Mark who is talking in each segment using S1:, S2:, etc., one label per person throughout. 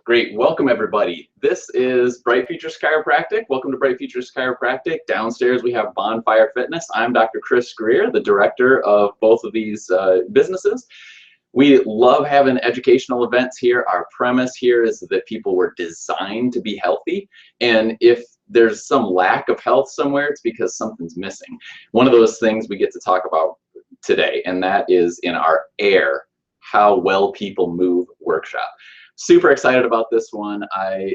S1: Great, welcome everybody. This is Bright Futures Chiropractic. Welcome to Bright Futures Chiropractic. Downstairs we have Bonfire Fitness. I'm Dr. Chris Grier, the director of both of these businesses. We love having educational events here. Our premise here is that people were designed to be healthy, and if there's some lack of health somewhere, it's because something's missing. One of those things we get to talk about today, and that is in our AIR, How Well People Move workshop. Super excited about this one. I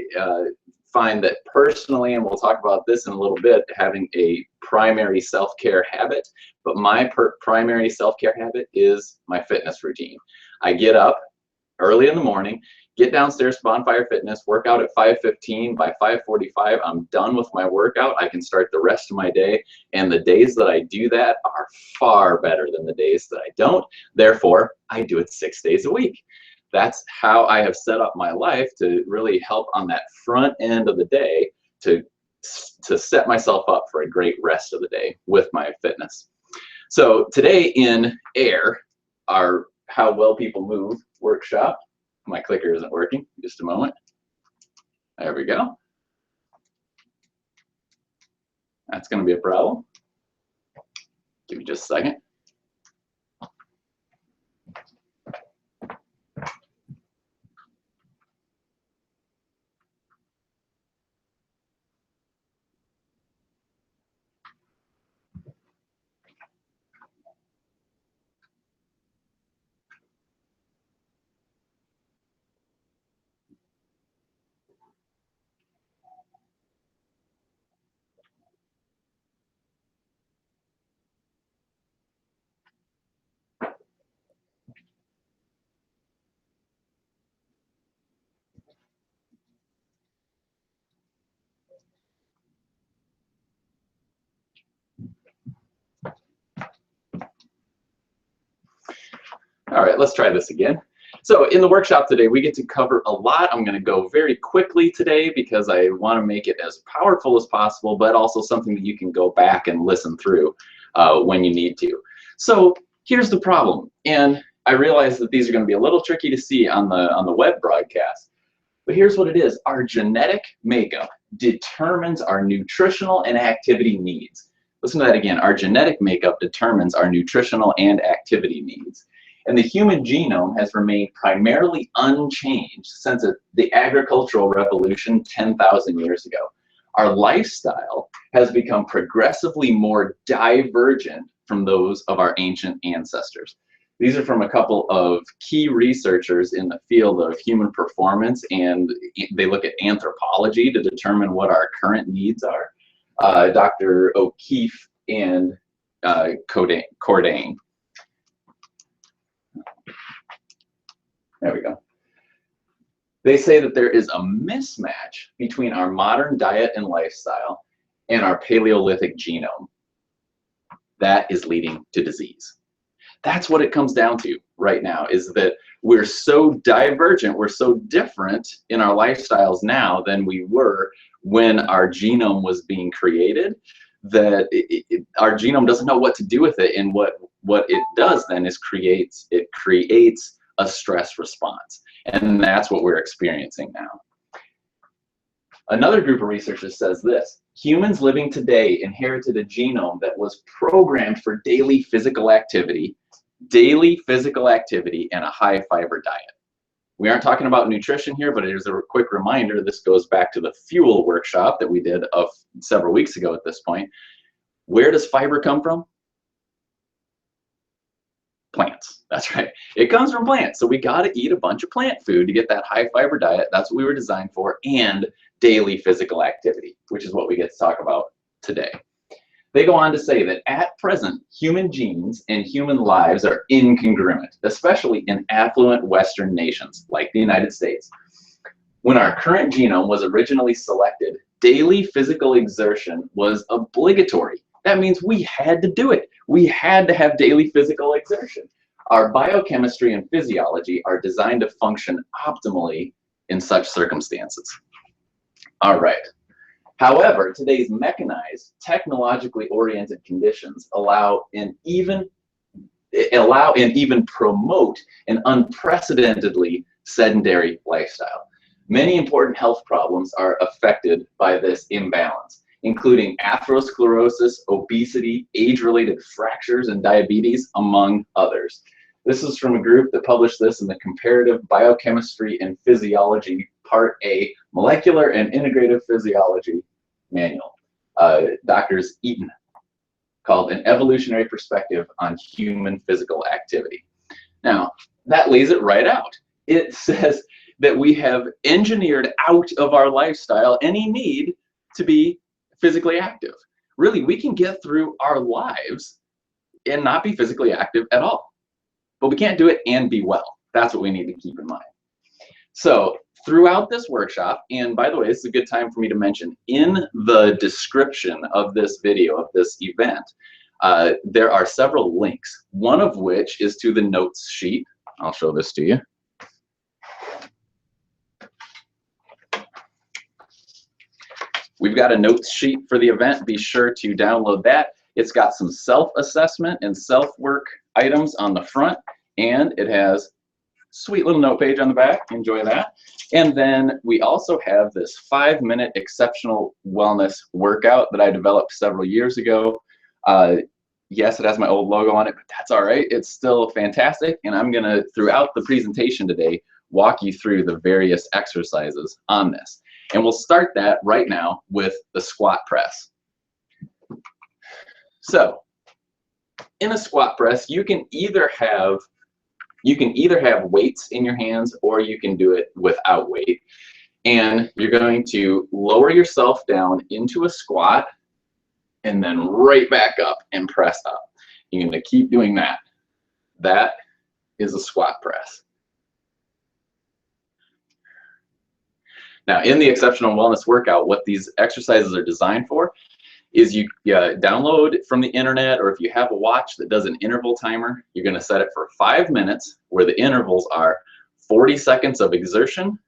S1: find that personally, and we'll talk about this in a little bit, having a primary self-care habit, but my primary self-care habit is my fitness routine. I get up early in the morning, get downstairs to Bonfire Fitness, work out at 5:15. By 5:45, I'm done with my workout. I can start the rest of my day, and the days that I do that are far better than the days that I don't. Therefore, I do it 6 days a week. That's how I have set up my life to really help on that front end of the day to set myself up for a great rest of the day with my fitness. So today in AIR, our How Well People Move workshop, my clicker isn't working, just a moment. There we go. That's going to be a problem. Give me just a second. All right, let's try this again. So in the workshop today, we get to cover a lot. I'm going to go very quickly today because I want to make it as powerful as possible, but also something that you can go back and listen through when you need to. So here's the problem, and I realize that these are going to be a little tricky to see on the web broadcast, but here's what it is. Our genetic makeup determines our nutritional and activity needs. Listen to that again. Our genetic makeup determines our nutritional and activity needs. And the human genome has remained primarily unchanged since the agricultural revolution 10,000 years ago. Our lifestyle has become progressively more divergent from those of our ancient ancestors. These are from a couple of key researchers in the field of human performance, and they look at anthropology to determine what our current needs are. Dr. O'Keefe and Cordain. There we go. They say that there is a mismatch between our modern diet and lifestyle and our Paleolithic genome. That is leading to disease. That's what it comes down to right now, is that we're so divergent, we're so different in our lifestyles now than we were when our genome was being created, that our genome doesn't know what to do with it, and what it does then is creates a stress response, and that's what we're experiencing now. Another group of researchers says this: humans living today inherited a genome that was programmed for daily physical activity, and a high fiber diet. We aren't talking about nutrition here, but it is a quick reminder. This goes back to the fuel workshop that we did several weeks ago at this point. Where does fiber come from? Plants. That's right. It comes from plants. So we got to eat a bunch of plant food to get that high fiber diet. That's what we were designed for, and daily physical activity, which is what we get to talk about today. They go on to say that at present, human genes and human lives are incongruent, especially in affluent Western nations like the United States. When our current genome was originally selected, daily physical exertion was obligatory. That means we had to do it. We had to have daily physical exertion. Our biochemistry and physiology are designed to function optimally in such circumstances. All right. However, today's mechanized, technologically oriented conditions allow and even promote an unprecedentedly sedentary lifestyle. Many important health problems are affected by this imbalance, including atherosclerosis, obesity, age-related fractures, and diabetes, among others. This is from a group that published this in the Comparative Biochemistry and Physiology, Part A, Molecular and Integrative Physiology Manual. Doctors Eaton, called An Evolutionary Perspective on Human Physical Activity. Now, that lays it right out. It says that we have engineered out of our lifestyle any need to be physically active. Really, we can get through our lives and not be physically active at all. But we can't do it and be well. That's what we need to keep in mind. So throughout this workshop, and by the way, this is a good time for me to mention, in the description of this video, of this event, there are several links, one of which is to the notes sheet. I'll show this to you. We've got a notes sheet for the event. Be sure to download that. It's got some self-assessment and self-work items on the front, and it has a sweet little note page on the back. Enjoy that. And then we also have this 5-minute exceptional wellness workout that I developed several years ago. Yes, it has my old logo on it, but that's all right. It's still fantastic. And I'm going to, throughout the presentation today, walk you through the various exercises on this. And we'll start that right now with the squat press. So in a squat press, you can either have weights in your hands, or you can do it without weight. And you're going to lower yourself down into a squat and then right back up and press up. You're going to keep doing that. That is a squat press. Now, in the Exceptional Wellness Workout, what these exercises are designed for is you download from the internet, or if you have a watch that does an interval timer, you're going to set it for 5 minutes, where the intervals are 40 seconds of exertion,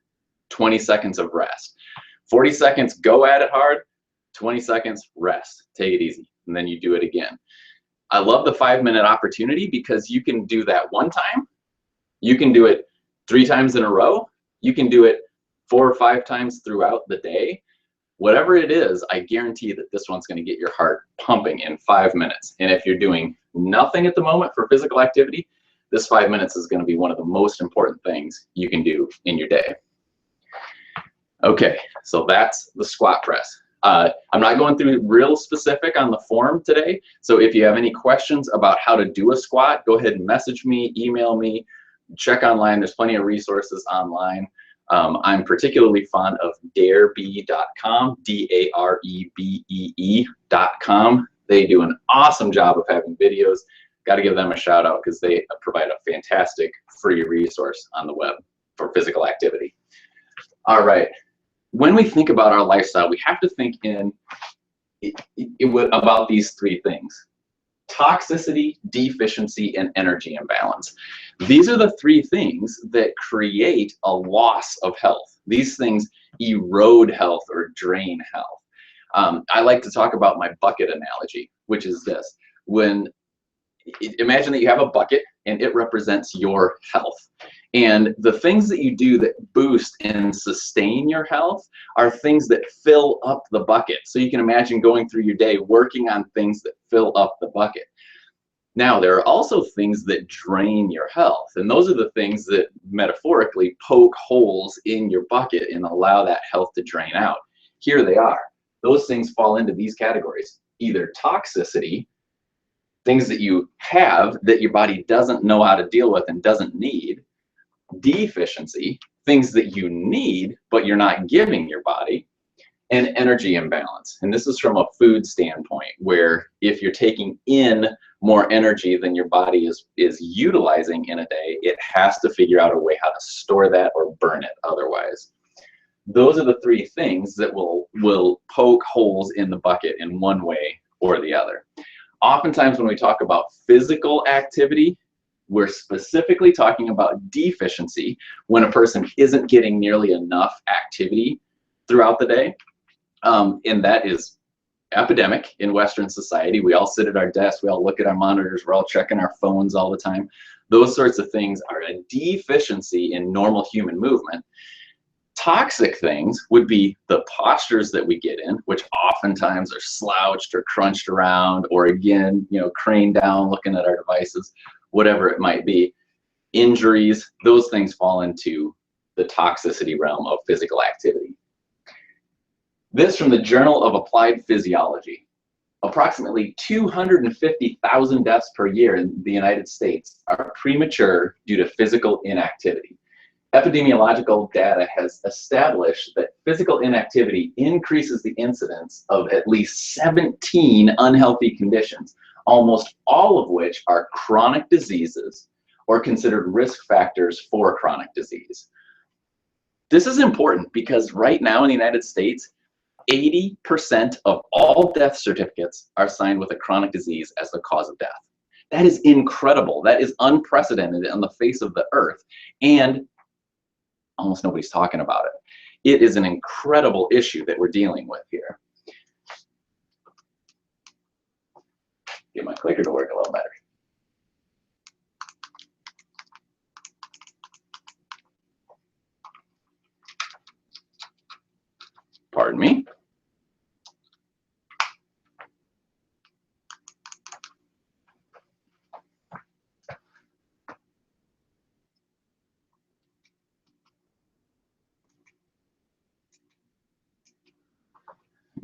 S1: 20 seconds of rest. 40 seconds, go at it hard, 20 seconds, rest. Take it easy, and then you do it again. I love the 5-minute opportunity because you can do that one time. You can do it 3 times in a row. You can do it 4 or 5 times throughout the day. Whatever it is, I guarantee that this one's going to get your heart pumping in 5 minutes. And if you're doing nothing at the moment for physical activity, this 5 minutes is going to be one of the most important things you can do in your day. Okay, so that's the squat press. I'm not going through real specific on the form today, so if you have any questions about how to do a squat, go ahead and message me, email me, check online. There's plenty of resources online. I'm particularly fond of darebee.com, DAREBEE.com. They do an awesome job of having videos. Got to give them a shout out because they provide a fantastic free resource on the web for physical activity. All right. When we think about our lifestyle, we have to think about these 3 things: toxicity, deficiency, and energy imbalance. These are the 3 things that create a loss of health. These things erode health or drain health. I like to talk about my bucket analogy, which is this. Imagine that you have a bucket and it represents your health. And the things that you do that boost and sustain your health are things that fill up the bucket. So you can imagine going through your day working on things that fill up the bucket. Now, there are also things that drain your health, and those are the things that metaphorically poke holes in your bucket and allow that health to drain out. Here they are. Those things fall into these categories: either toxicity, things that you have that your body doesn't know how to deal with and doesn't need; deficiency, things that you need but you're not giving your body; and energy imbalance. And this is from a food standpoint, where if you're taking in more energy than your body is utilizing in a day, it has to figure out a way how to store that or burn it otherwise. Those are the 3 things that will poke holes in the bucket in one way or the other. Oftentimes when we talk about physical activity, we're specifically talking about deficiency, when a person isn't getting nearly enough activity throughout the day. And that is epidemic in Western society. We all sit at our desks, we all look at our monitors, we're all checking our phones all the time. Those sorts of things are a deficiency in normal human movement. Toxic things would be the postures that we get in, which oftentimes are slouched or crunched around, or again, craned down looking at our devices, whatever it might be. Injuries, those things fall into the toxicity realm of physical activity. This from the Journal of Applied Physiology. Approximately 250,000 deaths per year in the United States are premature due to physical inactivity. Epidemiological data has established that physical inactivity increases the incidence of at least 17 unhealthy conditions, almost all of which are chronic diseases or considered risk factors for chronic disease. This is important because right now in the United States, 80% of all death certificates are signed with a chronic disease as the cause of death. That is incredible. That is unprecedented on the face of the earth, and almost nobody's talking about it. It is an incredible issue that we're dealing with here. Get my clicker to work a little better. Pardon me.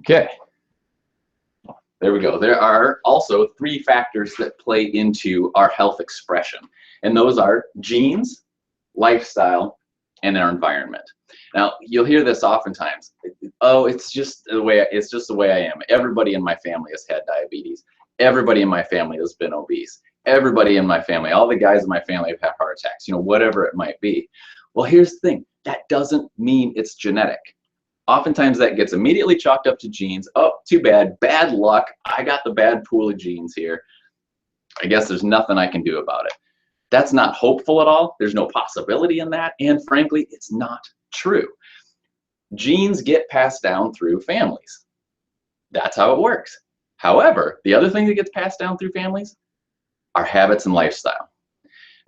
S1: Okay, there we go. There are also 3 factors that play into our health expression, and those are genes, lifestyle, and our environment. Now, you'll hear this oftentimes. Oh, it's just the way I am. Everybody in my family has had diabetes. Everybody in my family has been obese. Everybody in my family, all the guys in my family have had heart attacks, whatever it might be. Well, here's the thing. That doesn't mean it's genetic. Oftentimes that gets immediately chalked up to genes. Oh, too bad, bad luck. I got the bad pool of genes here. I guess there's nothing I can do about it. That's not hopeful at all. There's no possibility in that. And frankly, it's not true. Genes get passed down through families. That's how it works. However, the other thing that gets passed down through families are habits and lifestyle.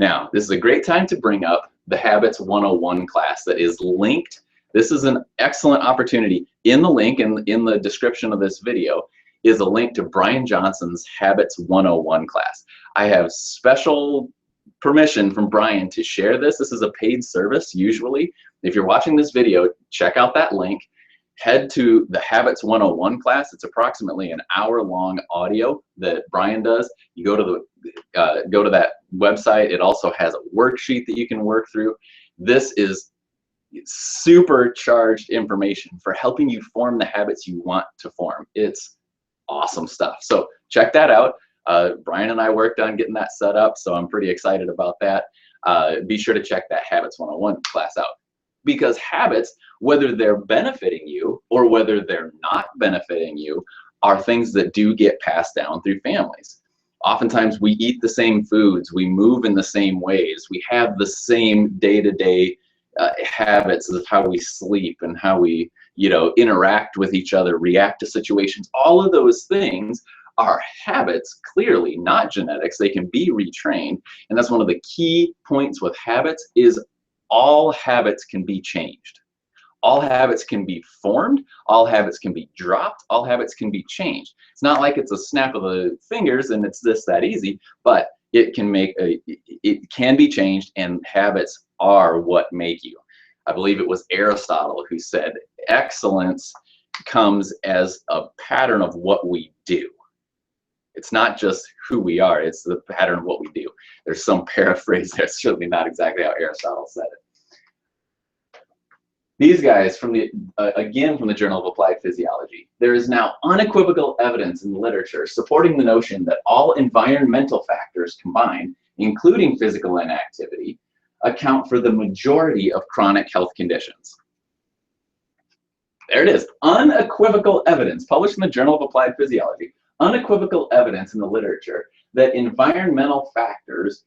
S1: Now, this is a great time to bring up the Habits 101 class that is linked. This is an excellent opportunity. In the link, in the description of this video, is a link to Brian Johnson's Habits 101 class. I have special permission from Brian to share this. This is a paid service usually. If you're watching this video, check out that link. Head to the Habits 101 class. It's approximately an hour-long audio that Brian does. You go to that website. It also has a worksheet that you can work through. This is supercharged information for helping you form the habits you want to form. It's awesome stuff. So check that out. Brian and I worked on getting that set up, so I'm pretty excited about that. Be sure to check that Habits 101 class out, because habits, whether they're benefiting you or whether they're not benefiting you, are things that do get passed down through families. Oftentimes we eat the same foods, we move in the same ways, we have the same day-to-day habits of how we sleep and how we interact with each other, react to situations. All of those things are habits, clearly not genetics. They can be retrained, and that's one of the key points with habits is all habits can be changed. All habits can be formed, all habits can be dropped, all habits can be changed. It's not like it's a snap of the fingers and it's that easy, but it can be changed, and habits are what make you. I believe it was Aristotle who said excellence comes as a pattern of what we do. It's not just who we are, it's the pattern of what we do. There's some paraphrase there, certainly not exactly how Aristotle said it. These guys, again from the Journal of Applied Physiology, there is now unequivocal evidence in the literature supporting the notion that all environmental factors combined, including physical inactivity, account for the majority of chronic health conditions. There it is, unequivocal evidence published in the Journal of Applied Physiology, unequivocal evidence in the literature that environmental factors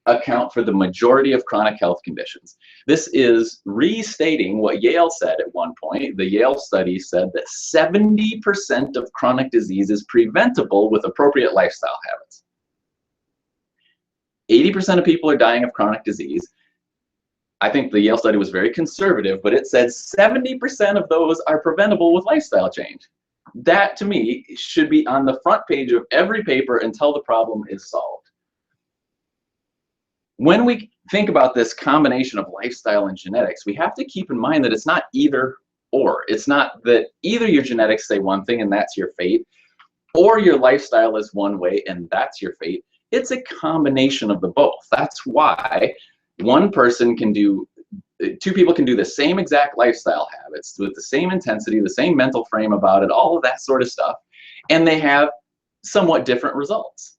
S1: account for the majority of chronic health conditions. This is restating what Yale said at one point. The Yale study said that 70% of chronic disease is preventable with appropriate lifestyle habits. 80% of people are dying of chronic disease. I think the Yale study was very conservative, but it said 70% of those are preventable with lifestyle change. That, to me, should be on the front page of every paper until the problem is solved. When we think about this combination of lifestyle and genetics, we have to keep in mind that it's not either or. It's not that either your genetics say one thing and that's your fate, or your lifestyle is one way and that's your fate. It's a combination of the both. That's why one person can do, two people can do the same exact lifestyle habits with the same intensity, the same mental frame about it, all of that sort of stuff, and they have somewhat different results.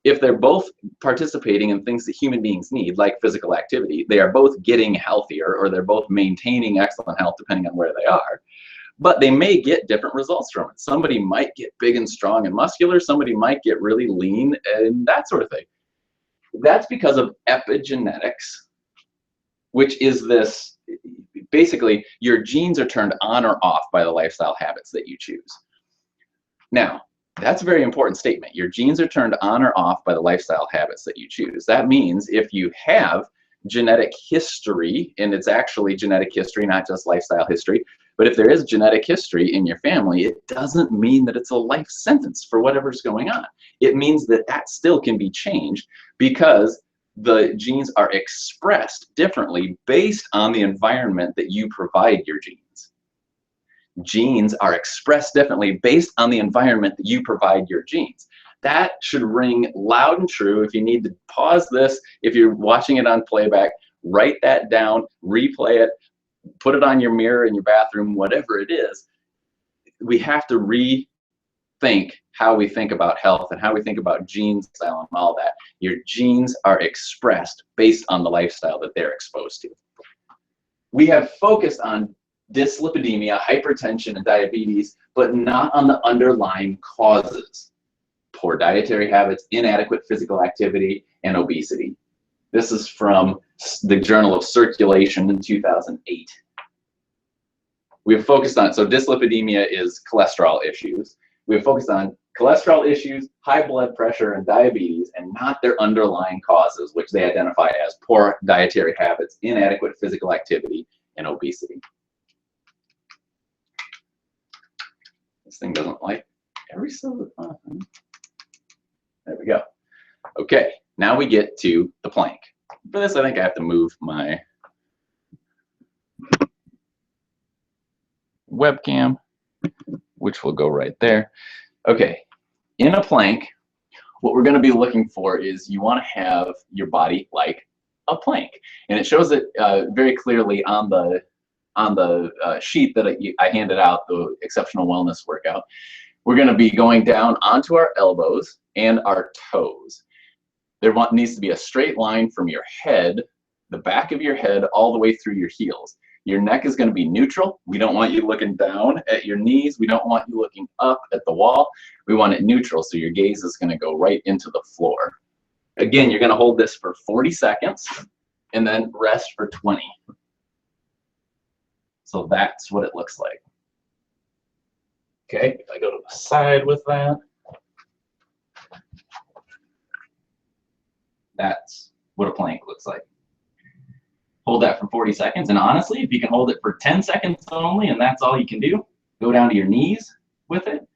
S1: If they're both participating in things that human beings need, like physical activity, they are both getting healthier, or they're both maintaining excellent health depending on where they are, but they may get different results from it. Somebody might get big and strong and muscular, somebody might get really lean and that sort of thing. That's because of epigenetics, which is this, basically your genes are turned on or off by the lifestyle habits that you choose. Now, that's a very important statement. Your genes are turned on or off by the lifestyle habits that you choose. That means if you have genetic history, and it's actually genetic history, not just lifestyle history, but if there is genetic history in your family, it doesn't mean that it's a life sentence for whatever's going on. It means that that still can be changed because the genes are expressed differently based on the environment that you provide your genes. Genes are expressed differently based on the environment that you provide your genes. That should ring loud and true. If you need to pause this, if you're watching it on playback, write that down, replay it, put it on your mirror in your bathroom, whatever it is. We have to rethink how we think about health and how we think about gene style and all that. Your genes are expressed based on the lifestyle that they're exposed to. We have focused on dyslipidemia, hypertension, and diabetes, but not on the underlying causes: poor dietary habits, inadequate physical activity, and obesity. This is from the Journal of Circulation in 2008. We have focused on, so dyslipidemia is cholesterol issues. We have focused on cholesterol issues, high blood pressure, and diabetes, and not their underlying causes, which they identify as poor dietary habits, inadequate physical activity, and obesity. This thing doesn't like every syllable. There we go. Okay, now we get to the plank. For this, I think I have to move my webcam, which will go right there. Okay, in a plank, what we're going to be looking for is you want to have your body like a plank, and it shows it very clearly on the sheet that I handed out, the exceptional wellness workout. We're going to be going down onto our elbows and our toes. There needs to be a straight line from your head, the back of your head, all the way through your heels. Your neck is going to be neutral. We don't want you looking down at your knees. We don't want you looking up at the wall. We want it neutral, so your gaze is going to go right into the floor. Again, you're going to hold this for 40 seconds and then rest for 20. So that's what it looks like. Okay, if I go to the side with that, that's what a plank looks like. Hold that for 40 seconds, and honestly, if you can hold it for 10 seconds only, and that's all you can do, go down to your knees with it,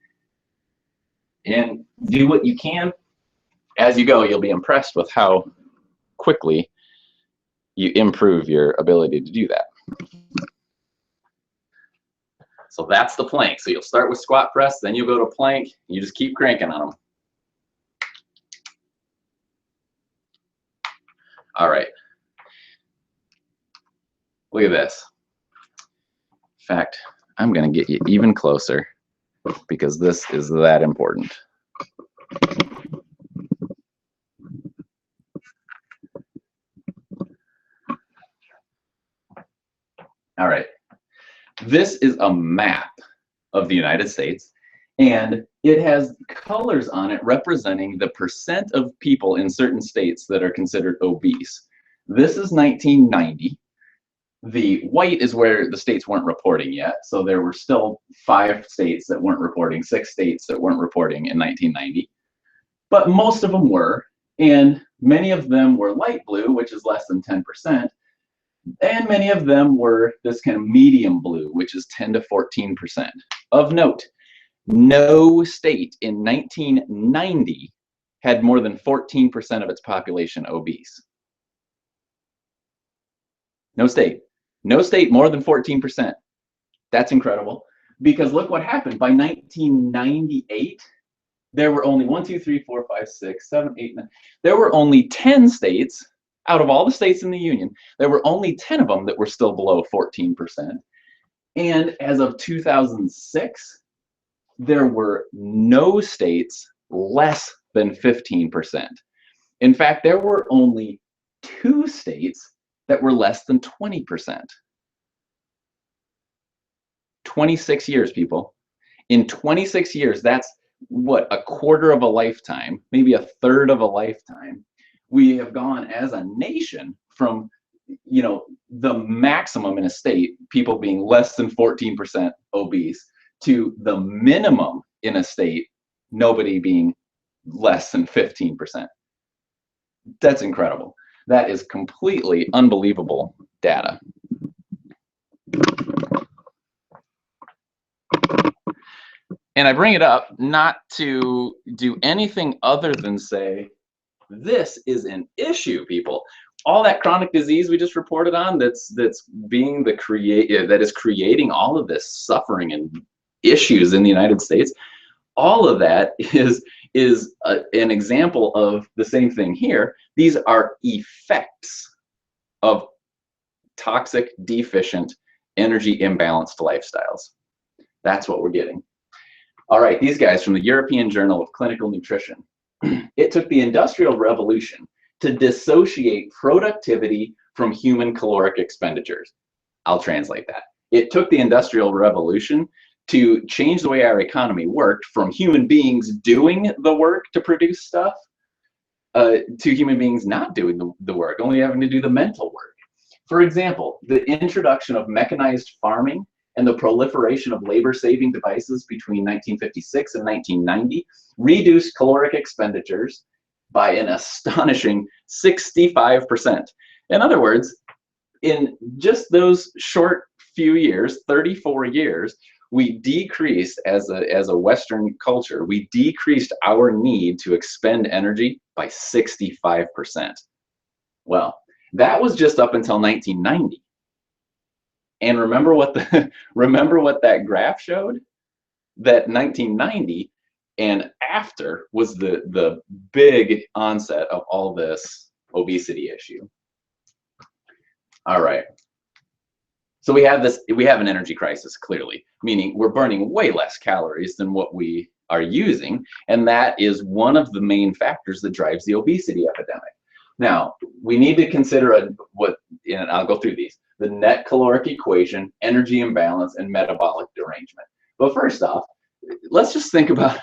S1: and do what you can. As you go, you'll be impressed with how quickly you improve your ability to do that. So that's the plank. So you'll start with squat press, then you'll go to plank, and you just keep cranking on them. All right. Look at this. In fact, I'm going to get you even closer because this is that important. All right. This is a map of the United States, and it has colors on it representing the percent of people in certain states that are considered obese. This is 1990. The white is where the states weren't reporting yet, so there were still 5 states that weren't reporting, 6 states that weren't reporting in 1990. But most of them were, and many of them were light blue, which is less than 10%. And many of them were this kind of medium blue, which is 10 to 14%. Of note, no state in 1990 had more than 14% of its population obese. No state. No state more than 14%. That's incredible. Because look what happened. By 1998, there were only 1, 2, 3, 4, 5, 6, 7, 8, 9. There were only 10 states out of all the states in the union. There were only 10 of them that were still below 14%. And as of 2006, there were no states less than 15%. In fact, there were only 2 states that were less than 20%. 26 years, people. In 26 years, that's what, a quarter of a lifetime, maybe a third of a lifetime. We have gone as a nation from, you know, the maximum in a state, people being less than 14% obese, to the minimum in a state, nobody being less than 15%. That's incredible. That is completely unbelievable data. And I bring it up not to do anything other than say, this is an issue, people. All that chronic disease we just reported on, that is creating all of this suffering and issues in the United States. All of that is an example of the same thing here. These are effects of toxic, deficient, energy imbalanced lifestyles. That's what we're getting. All right, these guys from the European Journal of Clinical Nutrition. It took the Industrial Revolution to dissociate productivity from human caloric expenditures. I'll translate that. It took the Industrial Revolution to change the way our economy worked from human beings doing the work to produce stuff to human beings not doing the work, only having to do the mental work. For example, the introduction of mechanized farming and the proliferation of labor-saving devices between 1956 and 1990 reduced caloric expenditures by an astonishing 65%. In other words, in just those short few years, 34 years, we decreased, as a Western culture, we decreased our need to expend energy by 65%. Well, that was just up until 1990. And remember what that graph showed? That 1990 and after was the big onset of all this obesity issue. All right. So we have an energy crisis, clearly, meaning we're burning way less calories than what we are using, and that is one of the main factors that drives the obesity epidemic. Now, we need to consider and I'll go through these: the net caloric equation, energy imbalance, and metabolic derangement. But first off, let's just think about,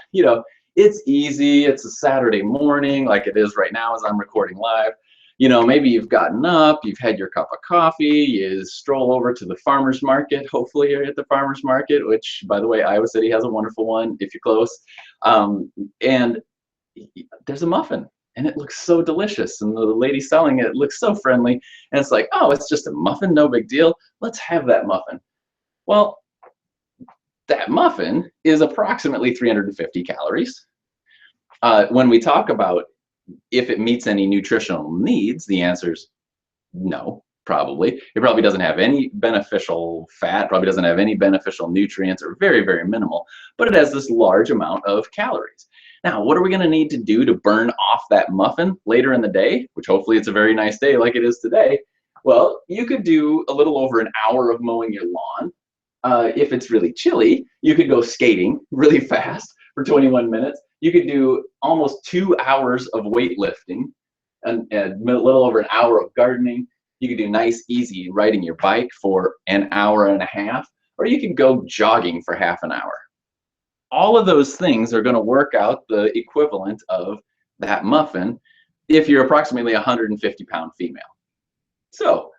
S1: it's easy. It's a Saturday morning, like it is right now as I'm recording live. Maybe you've gotten up, you've had your cup of coffee, you stroll over to the farmer's market. Hopefully you're at the farmer's market, which, by the way, Iowa City has a wonderful one if you're close. And there's a muffin, and it looks so delicious. And the lady selling it looks so friendly. And it's like, oh, it's just a muffin, no big deal. Let's have that muffin. Well, that muffin is approximately 350 calories. When we talk about if it meets any nutritional needs, the answer is no, probably. It probably doesn't have any beneficial fat, probably doesn't have any beneficial nutrients, or very, very minimal, but it has this large amount of calories. Now, what are we going to need to do to burn off that muffin later in the day, which hopefully it's a very nice day like it is today? Well, you could do a little over an hour of mowing your lawn. If it's really chilly, you could go skating really fast for 21 minutes. You could do almost 2 hours of weightlifting and a little over an hour of gardening. You could do nice, easy riding your bike for an hour and a half, or you could go jogging for half an hour. All of those things are going to work out the equivalent of that muffin if you're approximately a 150-pound female. So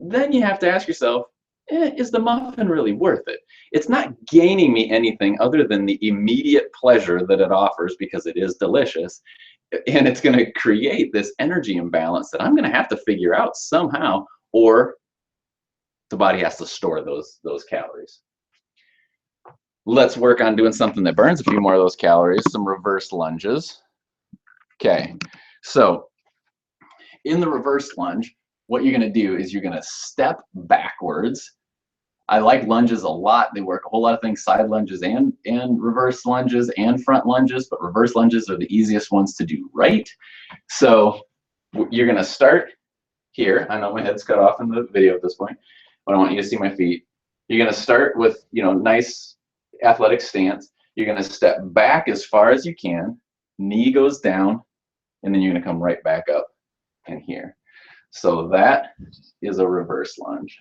S1: then you have to ask yourself, is the muffin really worth it? It's not gaining me anything other than the immediate pleasure that it offers because it is delicious. And it's going to create this energy imbalance that I'm going to have to figure out somehow, or the body has to store those calories. Let's work on doing something that burns a few more of those calories, some reverse lunges. Okay, so in the reverse lunge, what you're gonna do is you're gonna step backwards. I like lunges a lot. They work a whole lot of things, side lunges and reverse lunges and front lunges, but reverse lunges are the easiest ones to do right. So you're gonna start here. I know my head's cut off in the video at this point, but I want you to see my feet. You're gonna start with, you know, nice athletic stance. You're gonna step back as far as you can, knee goes down, and then you're gonna come right back up in here. So that is a reverse lunge.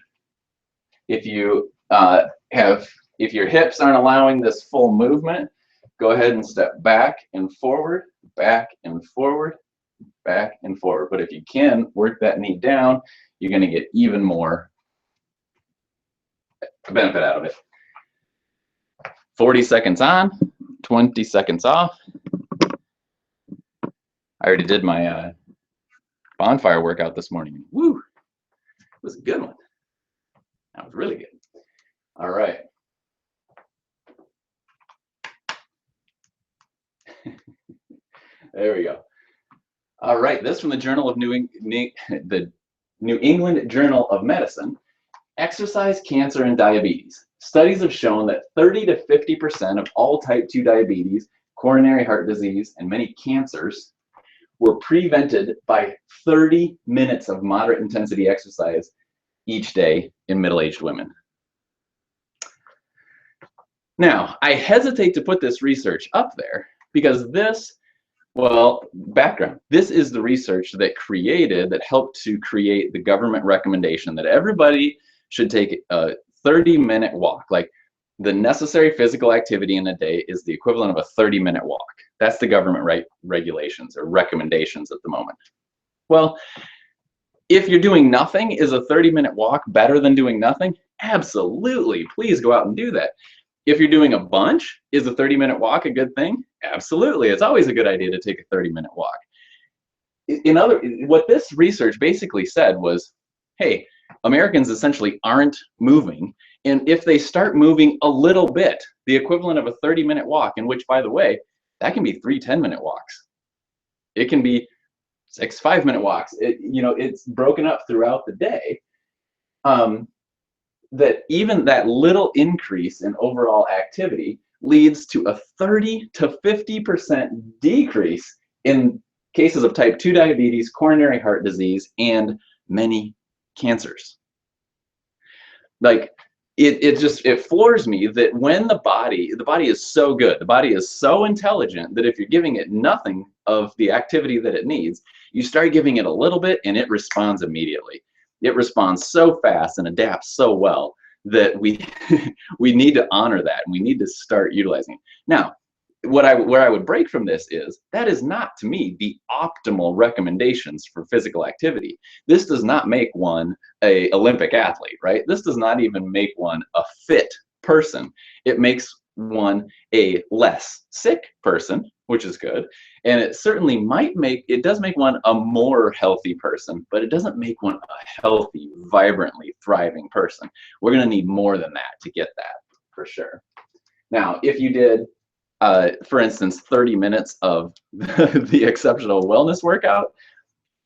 S1: If you if your hips aren't allowing this full movement, go ahead and step back and forward, back and forward, back and forward. But if you can work that knee down, you're going to get even more benefit out of it. 40 seconds on, 20 seconds off. I already did my bonfire workout this morning. Woo! It was a good one. That was really good. All right. There we go. All right, this from the Journal of the New England Journal of Medicine. Exercise, cancer, and diabetes. Studies have shown that 30 to 50% of all type 2 diabetes, coronary heart disease, and many cancers were prevented by 30 minutes of moderate intensity exercise each day in middle-aged women. Now, I hesitate to put this research up there because this, well, background, this is the research that helped to create the government recommendation that everybody should take a 30-minute walk. Like, the necessary physical activity in a day is the equivalent of a 30-minute walk. That's the government regulations or recommendations at the moment. Well, if you're doing nothing, is a 30-minute walk better than doing nothing? Absolutely. Please go out and do that. If you're doing a bunch, is a 30-minute walk a good thing? Absolutely. It's always a good idea to take a 30-minute walk. What this research basically said was, hey, Americans essentially aren't moving, and if they start moving a little bit, the equivalent of a 30-minute walk, in which, by the way, that can be 3 10-minute walks. It can be 6 5-minute walks. It's broken up throughout the day. That even that little increase in overall activity leads to a 30 to 50% decrease in cases of type 2 diabetes, coronary heart disease, and many cancers. Like, it floors me that when the body is so good, the body is so intelligent that if you're giving it nothing of the activity that it needs, you start giving it a little bit and it responds immediately. It responds so fast and adapts so well that we need to honor that, and we need to start utilizing it. Now, where I would break from this is that is not, to me, the optimal recommendations for physical activity. This does not make one an Olympic athlete, right? This does not even make one a fit person. It makes one a less sick person, which is good, and it certainly it does make one a more healthy person, but it doesn't make one a healthy, vibrantly thriving person. We're going to need more than that to get that, for sure. Now, if you did for instance, 30 minutes of the exceptional wellness workout,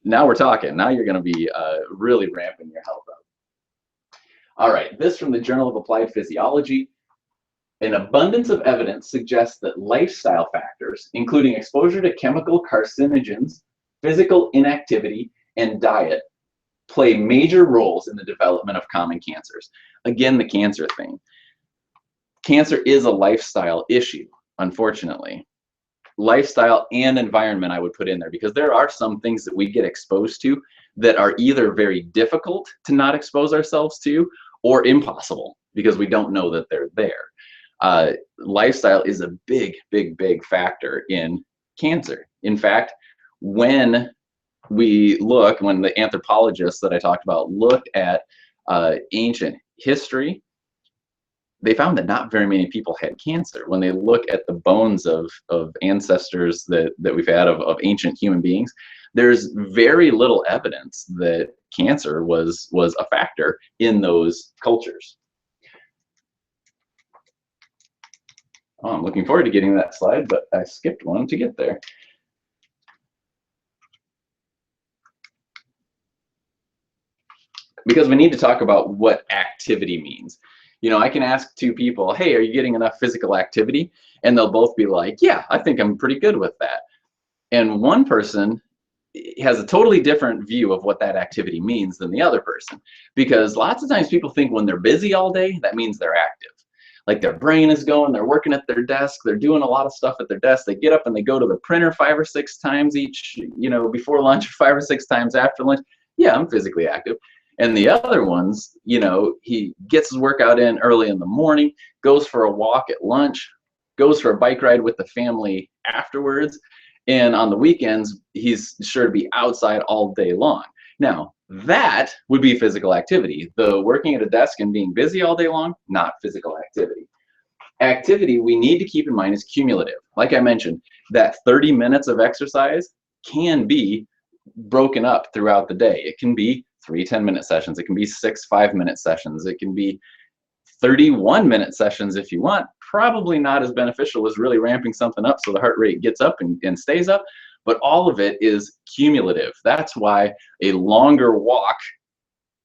S1: now we're talking. Now you're going to be really ramping your health up. All right, this from the Journal of Applied Physiology. An abundance of evidence suggests that lifestyle factors, including exposure to chemical carcinogens, physical inactivity, and diet, play major roles in the development of common cancers. Again, the cancer thing. Cancer is a lifestyle issue. Unfortunately, lifestyle and environment I would put in there, because there are some things that we get exposed to that are either very difficult to not expose ourselves to or impossible because we don't know that they're there. Lifestyle is a big, big, big factor in cancer. In fact, when the anthropologists that I talked about looked at ancient history, they found that not very many people had cancer. When they look at the bones of ancestors that we've had of ancient human beings, there's very little evidence that cancer was a factor in those cultures. Oh, I'm looking forward to getting that slide, but I skipped one to get there. Because we need to talk about what activity means. You know, I can ask two people, hey, are you getting enough physical activity? And they'll both be like, yeah, I think I'm pretty good with that. And one person has a totally different view of what that activity means than the other person. Because lots of times people think when they're busy all day, that means they're active. Like their brain is going, they're working at their desk, they're doing a lot of stuff at their desk. They get up and they go to the printer 5 or 6 times each, you know, before lunch, 5 or 6 times after lunch. Yeah, I'm physically active. And the other ones, you know, he gets his workout in early in the morning, goes for a walk at lunch, goes for a bike ride with the family afterwards, and on the weekends, he's sure to be outside all day long. Now, that would be physical activity. The working at a desk and being busy all day long, not physical activity. Activity we need to keep in mind is cumulative. Like I mentioned, that 30 minutes of exercise can be broken up throughout the day. It can be 3 10-minute sessions. It can be 6 5-minute sessions. It can be 31-minute sessions if you want. Probably not as beneficial as really ramping something up so the heart rate gets up and stays up, but all of it is cumulative. That's why a longer walk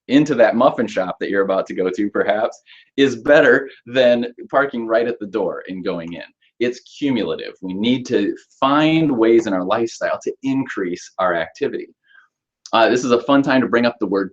S1: into that muffin shop that you're about to go to perhaps is better than parking right at the door and going in. It's cumulative. We need to find ways in our lifestyle to increase our activity. This is a fun time to bring up the word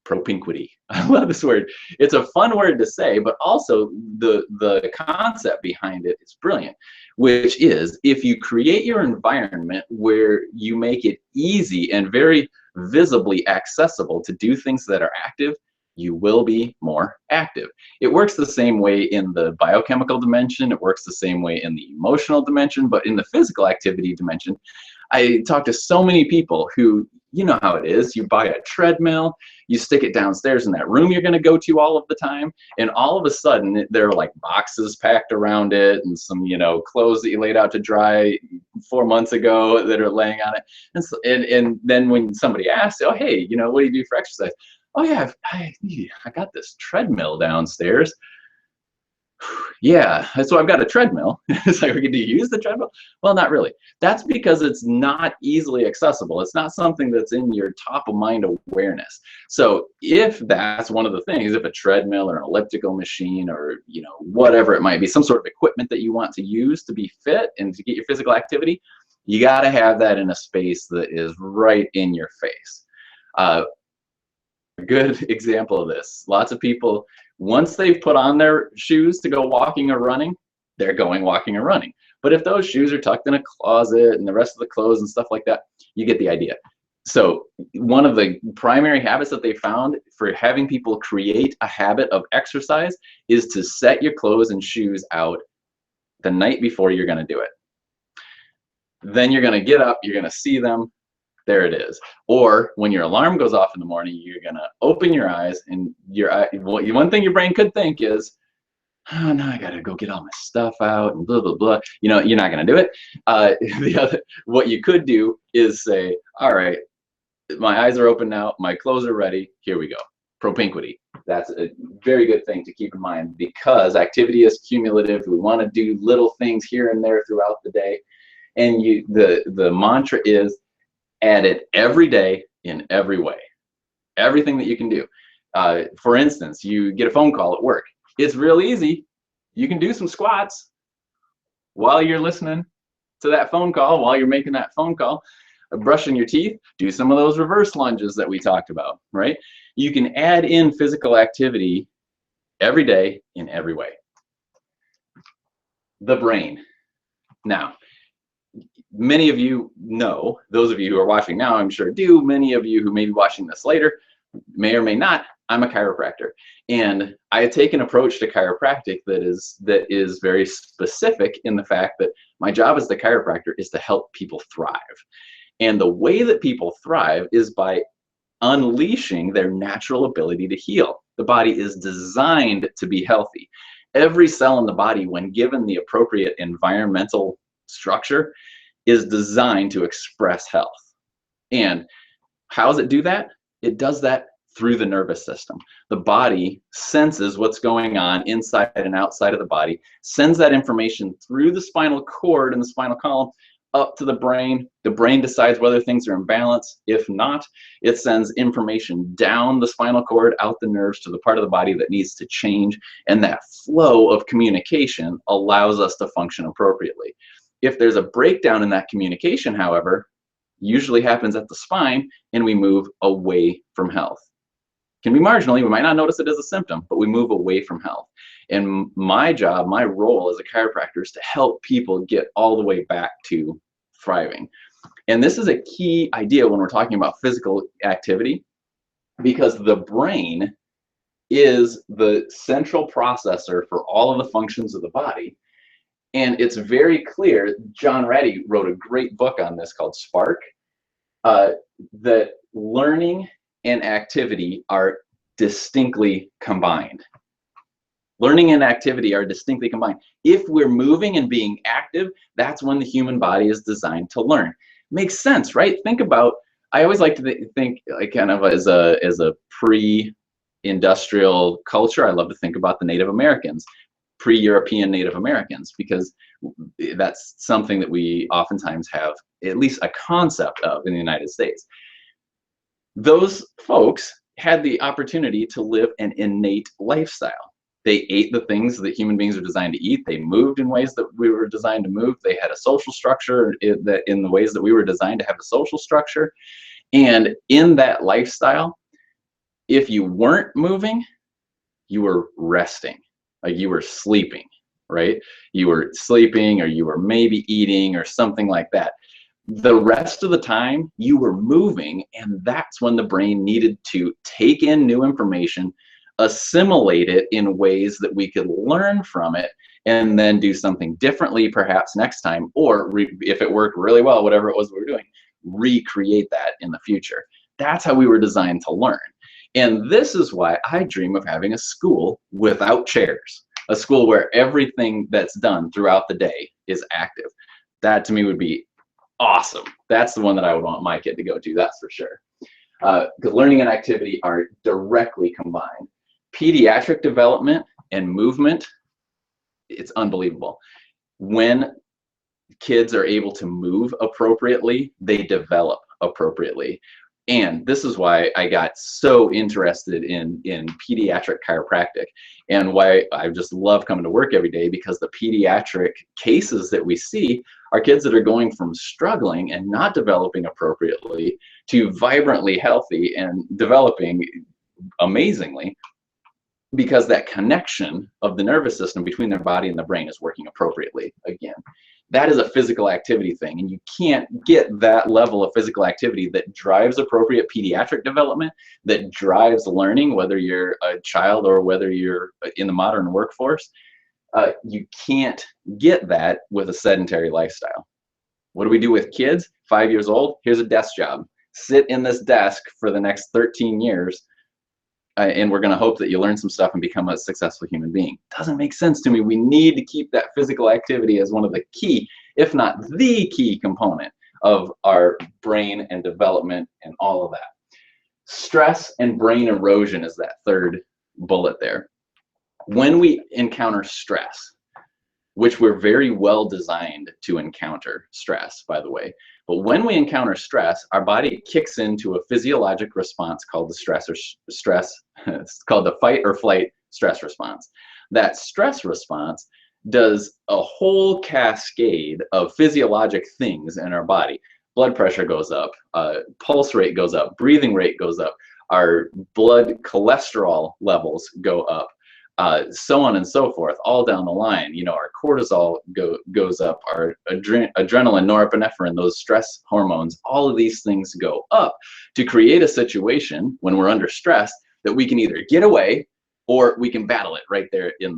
S1: propinquity. I love this word. It's a fun word to say, but also the concept behind it is brilliant, which is if you create your environment where you make it easy and very visibly accessible to do things that are active, you will be more active. It works the same way in the biochemical dimension. It works the same way in the emotional dimension, but in the physical activity dimension, I talk to so many people who, you know how it is, you buy a treadmill, you stick it downstairs in that room you're going to go to all of the time, and all of a sudden there are like boxes packed around it and some, you know, clothes that you laid out to dry 4 months ago that are laying on it. And, so, and then when somebody asks, oh, hey, you know, what do you do for exercise? Oh yeah, I got this treadmill downstairs. Yeah, so I've got a treadmill. It's like, do you use the treadmill? Well, not really. That's because it's not easily accessible. It's not something that's in your top of mind awareness. So if that's one of the things, if a treadmill or an elliptical machine or, you know, whatever it might be, some sort of equipment that you want to use to be fit and to get your physical activity, you got to have that in a space that is right in your face. A good example of this, lots of people, once they've put on their shoes to go walking or running, they're going walking or running. But if those shoes are tucked in a closet and the rest of the clothes and stuff like that, you get the idea. So one of the primary habits that they found for having people create a habit of exercise is to set your clothes and shoes out the night before you're going to do it. Then you're going to get up, you're going to see them, there it is. Or when your alarm goes off in the morning, you're going to open your eyes and one thing your brain could think is, oh, now I got to go get all my stuff out and blah, blah, blah. You know, you're not going to do it. What you could do is say, all right, my eyes are open now. My clothes are ready. Here we go. Propinquity. That's a very good thing to keep in mind because activity is cumulative. We want to do little things here and there throughout the day. And the mantra is, add it every day in every way. Everything that you can do. For instance, you get a phone call at work. It's real easy. You can do some squats while you're listening to that phone call, while you're making that phone call, brushing your teeth, do some of those reverse lunges that we talked about, right? You can add in physical activity every day in every way. The brain. Now, many of you know, those of you who are watching now, I'm sure do, many of you who may be watching this later, may or may not, I'm a chiropractor. And I take an approach to chiropractic that is very specific in the fact that my job as the chiropractor is to help people thrive. And the way that people thrive is by unleashing their natural ability to heal. The body is designed to be healthy. Every cell in the body, when given the appropriate environmental structure, is designed to express health. And how does it do that? It does that through the nervous system. The body senses what's going on inside and outside of the body, sends that information through the spinal cord and the spinal column up to the brain. The brain decides whether things are in balance. If not, it sends information down the spinal cord, out the nerves to the part of the body that needs to change. And that flow of communication allows us to function appropriately. If there's a breakdown in that communication, however, usually happens at the spine, and we move away from health. Can be marginally, we might not notice it as a symptom, but we move away from health. And my job, my role as a chiropractor is to help people get all the way back to thriving. And this is a key idea when we're talking about physical activity, because the brain is the central processor for all of the functions of the body. And it's very clear, John Ratty wrote a great book on this called Spark, that learning and activity are distinctly combined. Learning and activity are distinctly combined. If we're moving and being active, that's when the human body is designed to learn. Makes sense, right? Think about, I always like to think like kind of as a pre-industrial culture. I love to think about the Native Americans, pre-European Native Americans, because that's something that we oftentimes have at least a concept of in the United States. Those folks had the opportunity to live an innate lifestyle. They ate the things that human beings are designed to eat. They moved in ways that we were designed to move. They had a social structure in the ways that we were designed to have a social structure. And in that lifestyle, if you weren't moving, you were resting, like you were sleeping, right? You were sleeping, or you were maybe eating or something like that. The rest of the time you were moving, and that's when the brain needed to take in new information, assimilate it in ways that we could learn from it, and then do something differently perhaps next time, or if it worked really well, whatever it was we were doing, recreate that in the future. That's how we were designed to learn. And this is why I dream of having a school without chairs, a school where everything that's done throughout the day is active. That to me would be awesome. That's the one that I would want my kid to go to, that's for sure. Because learning and activity are directly combined. Pediatric development and movement, it's unbelievable. When kids are able to move appropriately, they develop appropriately. And this is why I got so interested in pediatric chiropractic, and why I just love coming to work every day, because the pediatric cases that we see are kids that are going from struggling and not developing appropriately to vibrantly healthy and developing amazingly, because that connection of the nervous system between their body and the brain is working appropriately again. That is a physical activity thing, and you can't get that level of physical activity that drives appropriate pediatric development, that drives learning, whether you're a child or whether you're in the modern workforce. You can't get that with a sedentary lifestyle. What do we do with kids? 5 years old, here's a desk job. Sit in this desk for the next 13 years, and we're going to hope that you learn some stuff and become a successful human being. Doesn't make sense to me. We need to keep that physical activity as one of the key, if not the key component of our brain and development and all of that. Stress and brain erosion is that third bullet there. When we encounter stress, which we're very well designed to encounter stress, by the way, but when we encounter stress, our body kicks into a physiologic response called it's called the fight or flight stress response. That stress response does a whole cascade of physiologic things in our body. Blood pressure goes up, pulse rate goes up, breathing rate goes up, our blood cholesterol levels go up, so on and so forth, all down the line. You know, our cortisol goes up, our adrenaline, norepinephrine, those stress hormones, all of these things go up to create a situation when we're under stress that we can either get away or we can battle it right there in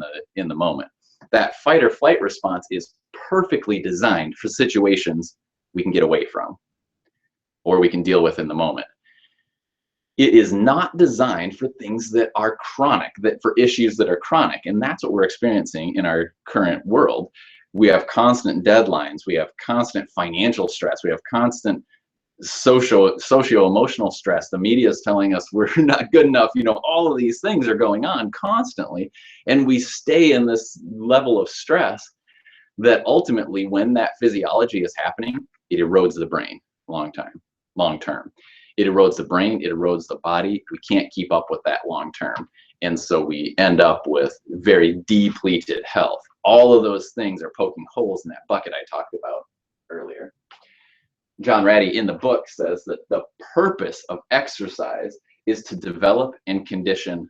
S1: the moment. That fight or flight response is perfectly designed for situations we can get away from or we can deal with in the moment. It is not designed for things that are chronic, for issues that are chronic. And that's what we're experiencing in our current world. We have constant deadlines. We have constant financial stress. We have constant socio-emotional stress. The media is telling us we're not good enough. You know, all of these things are going on constantly, and we stay in this level of stress that ultimately, when that physiology is happening, it erodes the brain long term. It erodes the brain, it erodes the body. We can't keep up with that long term. And so we end up with very depleted health. All of those things are poking holes in that bucket I talked about earlier. John Ratty in the book says that the purpose of exercise is to develop and condition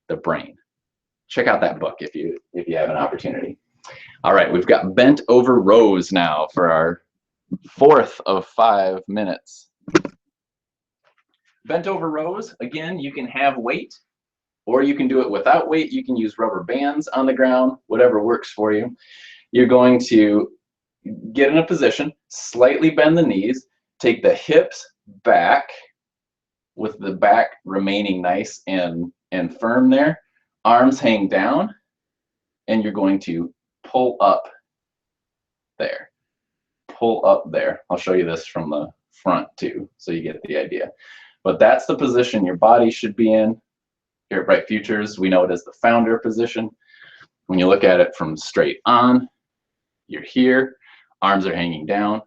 S1: the brain. Check out that book if you have an opportunity. All right, we've got bent over rows now for our 4th of 5 minutes. Bent over rows, again, you can have weight or you can do it without weight. You can use rubber bands on the ground, whatever works for you. You're going to get in a position, slightly bend the knees, take the hips back with the back remaining nice and firm there. Arms hang down, and you're going to pull up there. Pull up there. I'll show you this from the front too, so you get the idea. But that's the position your body should be in. Here at Bright Futures, we know it as the founder position. When you look at it from straight on, you're here, arms are hanging down,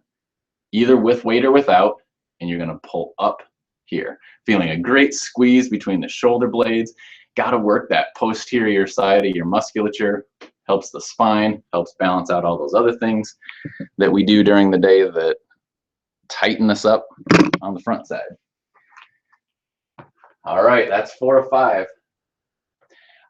S1: either with weight or without, and you're gonna pull up here. Feeling a great squeeze between the shoulder blades. Gotta work that posterior side of your musculature. Helps the spine, helps balance out all those other things that we do during the day that tighten us up on the front side. All right, that's 4 of 5.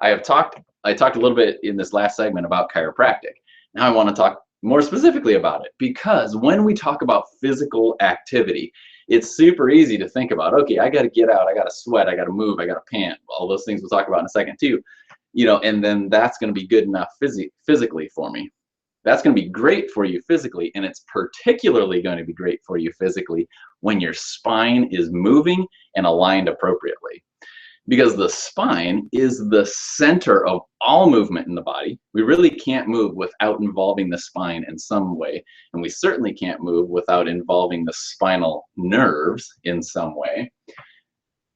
S1: I talked a little bit in this last segment about chiropractic. Now I want to talk more specifically about it, because when we talk about physical activity, it's super easy to think about, okay, I got to get out, I got to sweat, I got to move, I got to pant, all those things we'll talk about in a second too, you know, and then that's going to be good enough physically for me. That's going to be great for you physically, and it's particularly going to be great for you physically when your spine is moving and aligned appropriately. Because the spine is the center of all movement in the body. We really can't move without involving the spine in some way, and we certainly can't move without involving the spinal nerves in some way.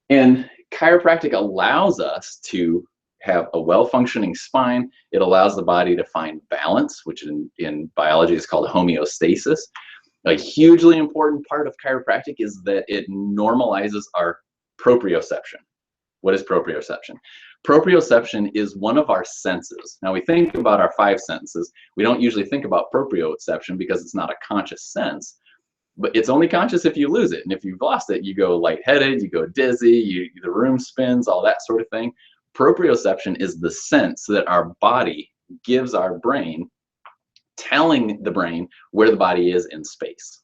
S1: And chiropractic allows us to have a well-functioning spine. It allows the body to find balance, which in biology is called homeostasis. A hugely important part of chiropractic is that it normalizes our proprioception. What is proprioception? Proprioception is one of our senses. Now we think about our 5 senses. We don't usually think about proprioception because it's not a conscious sense, but it's only conscious if you lose it. And if you've lost it, you go lightheaded, you go dizzy, the room spins, all that sort of thing. Proprioception is the sense that our body gives our brain, telling the brain where the body is in space.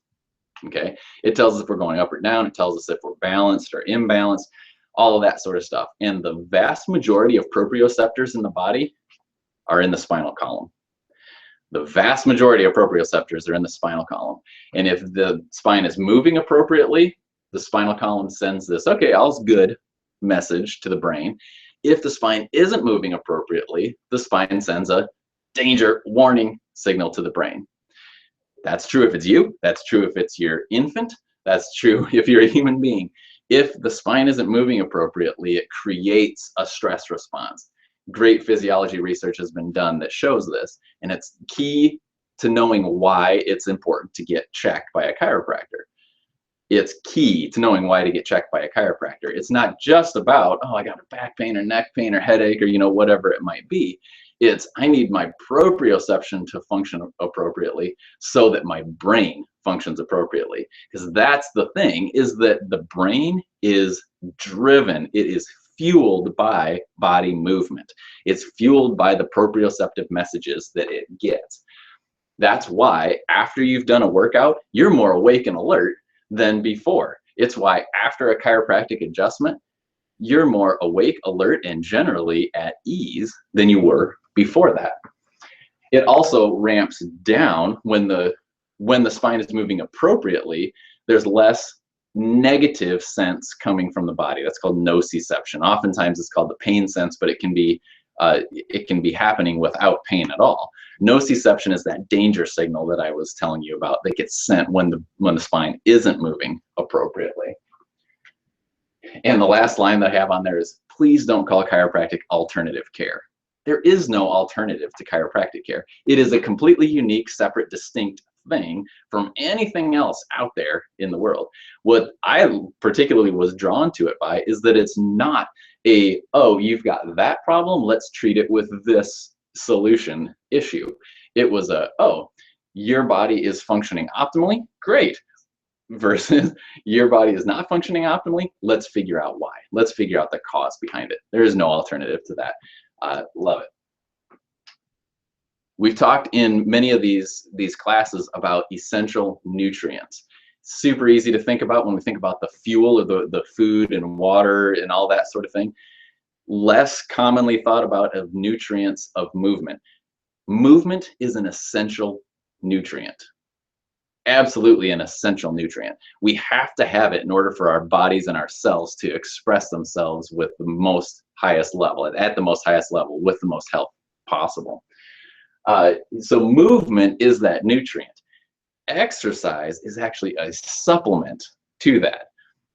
S1: Okay? It tells us if we're going up or down, it tells us if we're balanced or imbalanced, all of that sort of stuff. And the vast majority of proprioceptors in the body are in the spinal column. The vast majority of proprioceptors are in the spinal column. And if the spine is moving appropriately, the spinal column sends this, okay, all's good message to the brain. If the spine isn't moving appropriately, the spine sends a danger warning signal to the brain. That's true if it's you. That's true if it's your infant. That's true if you're a human being. If the spine isn't moving appropriately, it creates a stress response. Great physiology research has been done that shows this, and it's key to knowing why it's important to get checked by a chiropractor. It's key to knowing why to get checked by a chiropractor. It's not just about, oh, I got a back pain or neck pain or headache or, you know, whatever it might be. It's, I need my proprioception to function appropriately so that my brain functions appropriately. Because that's the thing, is that the brain is driven, it is fueled by body movement. It's fueled by the proprioceptive messages that it gets. That's why after you've done a workout, you're more awake and alert than before. It's why after a chiropractic adjustment, you're more awake, alert, and generally at ease than you were before that. It also ramps down when the spine is moving appropriately. There's less negative sense coming from the body. That's called nociception. Oftentimes it's called the pain sense, but it can be happening without pain at all. Nociception is that danger signal that I was telling you about that gets sent when the spine isn't moving appropriately. And the last line that I have on there is, please don't call chiropractic alternative care. There is no alternative to chiropractic care. It is a completely unique, separate, distinct thing from anything else out there in the world. What I particularly was drawn to it by is that it's not a, oh, you've got that problem, let's treat it with this solution issue. It was a, oh, your body is functioning optimally, great. Versus your body is not functioning optimally, let's figure out why. Let's figure out the cause behind it. There is no alternative to that. Love it. We've talked in many of these classes about essential nutrients. Super easy to think about when we think about the fuel or the food and water and all that sort of thing. Less commonly thought about of nutrients of movement. Movement is an essential nutrient. Absolutely an essential nutrient. We have to have it in order for our bodies and our cells to express themselves with the most highest level, at the most highest level, with the most health possible. So movement is that nutrient. Exercise is actually a supplement to that.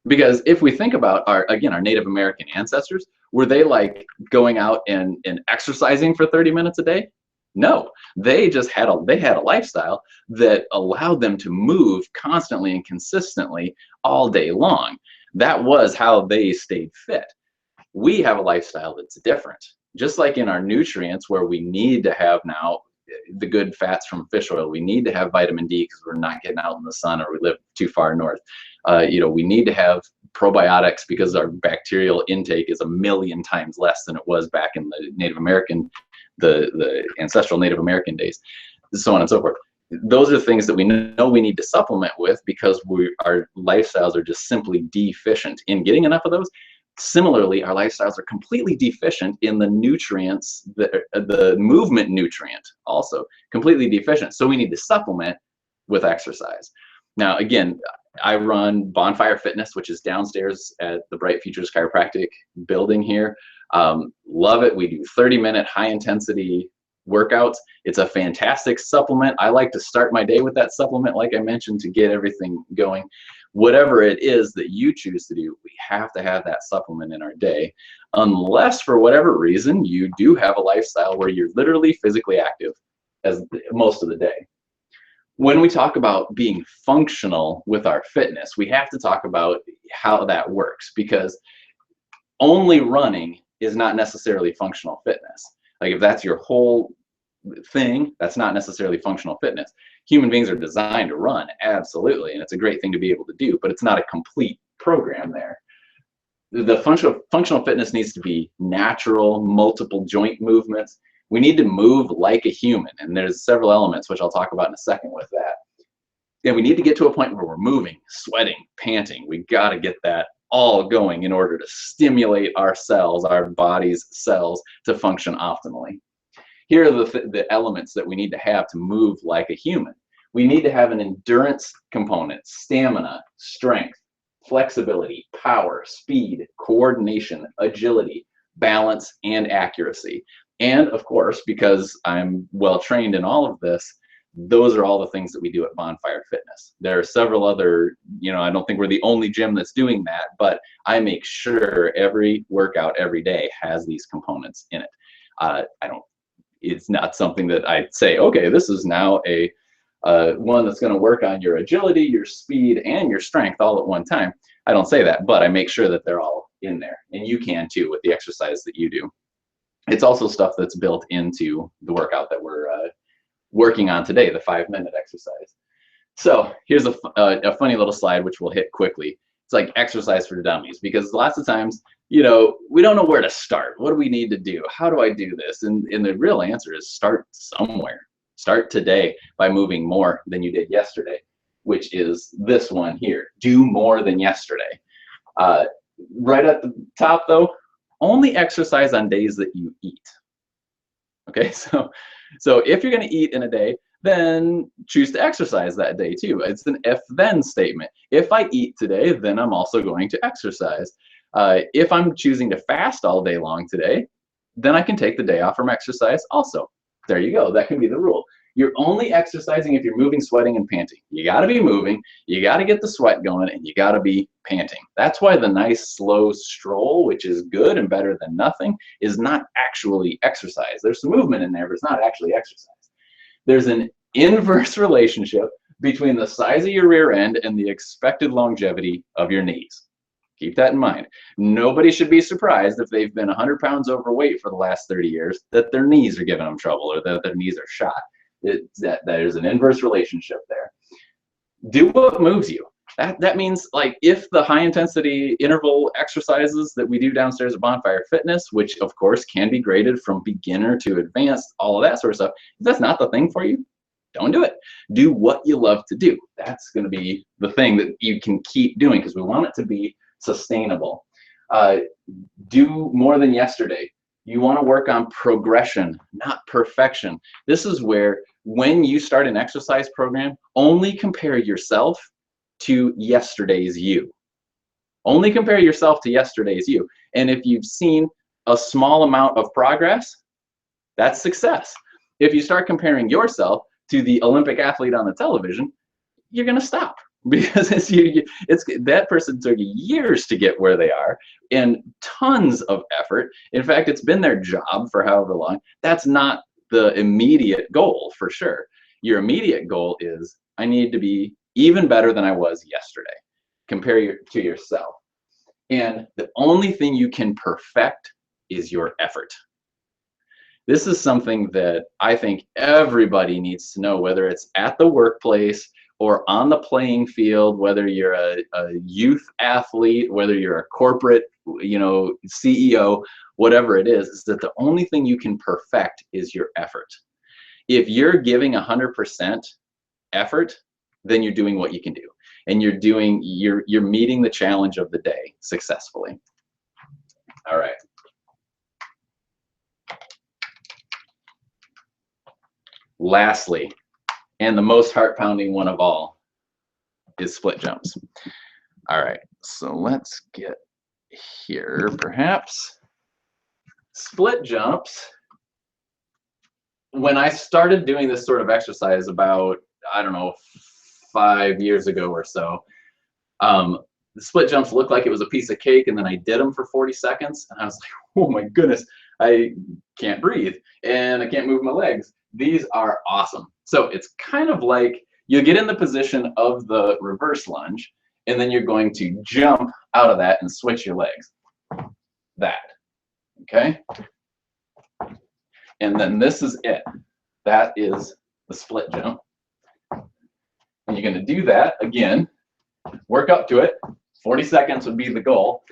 S1: Because if we think about our Native American ancestors, were they like going out and exercising for 30 minutes a day? No, they just had a lifestyle that allowed them to move constantly and consistently all day long. That was how they stayed fit. We have a lifestyle that's different. Just like in our nutrients, where we need to have now the good fats from fish oil, we need to have vitamin D because we're not getting out in the sun or we live too far north. We need to have probiotics because our bacterial intake is 1,000,000 times less than it was back in the Native American, the ancestral Native American days, so on and so forth. Those are things that we know we need to supplement with because our lifestyles are just simply deficient in getting enough of those. Similarly, our lifestyles are completely deficient in the nutrients, the movement nutrient also completely deficient. So we need to supplement with exercise. Now, again, I run Bonfire Fitness, which is downstairs at the Bright Futures Chiropractic building here. Love it. We do 30-minute high-intensity workouts. It's a fantastic supplement. I like to start my day with that supplement, like I mentioned, to get everything going. Whatever it is that you choose to do, we have to have that supplement in our day, unless for whatever reason you do have a lifestyle where you're literally physically active as most of the day. When we talk about being functional with our fitness, we have to talk about how that works, because only running is not necessarily functional fitness. Like if that's your whole thing, that's not necessarily functional fitness. Human beings are designed to run, absolutely, and it's a great thing to be able to do, but it's not a complete program there. The functional fitness needs to be natural, multiple joint movements. We need to move like a human, and there's several elements which I'll talk about in a second with that. And we need to get to a point where we're moving, sweating, panting. We got to get that all going in order to stimulate our cells, our body's cells, to function optimally. Here are the elements that we need to have to move like a human. We need to have an endurance component, stamina, strength, flexibility, power, speed, coordination, agility, balance, and accuracy. And of course, because I'm well trained in all of this, those are all the things that we do at Bonfire Fitness. There are several other, I don't think we're the only gym that's doing that, but I make sure every workout every day has these components in it. It's not something that I'd say, okay, this is now a one that's going to work on your agility, your speed, and your strength all at one time. I don't say that, but I make sure that they're all in there, and you can too with the exercise that you do. It's also stuff that's built into the workout that we're working on today, the 5-minute exercise. So here's a funny little slide which we'll hit quickly. It's like exercise for dummies, because lots of times, we don't know where to start. What do we need to do? How do I do this? And the real answer is start somewhere. Start today by moving more than you did yesterday, which is this one here. Do more than yesterday. Right at the top though, only exercise on days that you eat. Okay, so if you're going to eat in a day, then choose to exercise that day too. It's an if-then statement. If I eat today, then I'm also going to exercise. If I'm choosing to fast all day long today, then I can take the day off from exercise also. There you go. That can be the rule. You're only exercising if you're moving, sweating, and panting. You got to be moving, you got to get the sweat going, and you got to be panting. That's why the nice slow stroll, which is good and better than nothing, is not actually exercise. There's some movement in there, but it's not actually exercise. There's an inverse relationship between the size of your rear end and the expected longevity of your knees. Keep that in mind. Nobody should be surprised if they've been 100 pounds overweight for the last 30 years that their knees are giving them trouble or that their knees are shot. There's an inverse relationship there. Do what moves you. That means, like, if the high intensity interval exercises that we do downstairs at Bonfire Fitness, which of course can be graded from beginner to advanced, all of that sort of stuff, if that's not the thing for you, don't do it. Do what you love to do. That's going to be the thing that you can keep doing, because we want it to be sustainable. Do more than yesterday. You want to work on progression, not perfection. This is where, when you start an exercise program, only compare yourself to yesterday's you. Only compare yourself to yesterday's you. And if you've seen a small amount of progress, that's success. If you start comparing yourself to the Olympic athlete on the television, you're going to stop, because that person took years to get where they are and tons of effort. In fact, it's been their job for however long. That's not the immediate goal, for sure. Your immediate goal is, I need to be even better than I was yesterday. Compare to yourself. And the only thing you can perfect is your effort. This is something that I think everybody needs to know, whether it's at the workplace or on the playing field, whether you're a youth athlete, whether you're a corporate, CEO, whatever it is that the only thing you can perfect is your effort. If you're giving 100% effort, then you're doing what you can do, and you're meeting the challenge of the day successfully. All right. Lastly, and the most heart-pounding one of all, is split jumps. All right, so let's get here, perhaps. Split jumps, when I started doing this sort of exercise about, I don't know, 5 years ago or so, the split jumps looked like it was a piece of cake, and then I did them for 40 seconds, and I was like, oh my goodness, I can't breathe, and I can't move my legs. These are awesome. So it's kind of like you get in the position of the reverse lunge, and then you're going to jump out of that and switch your legs. That, okay? And then this is it. That is the split jump. And you're going to do that again, work up to it. 40 seconds would be the goal.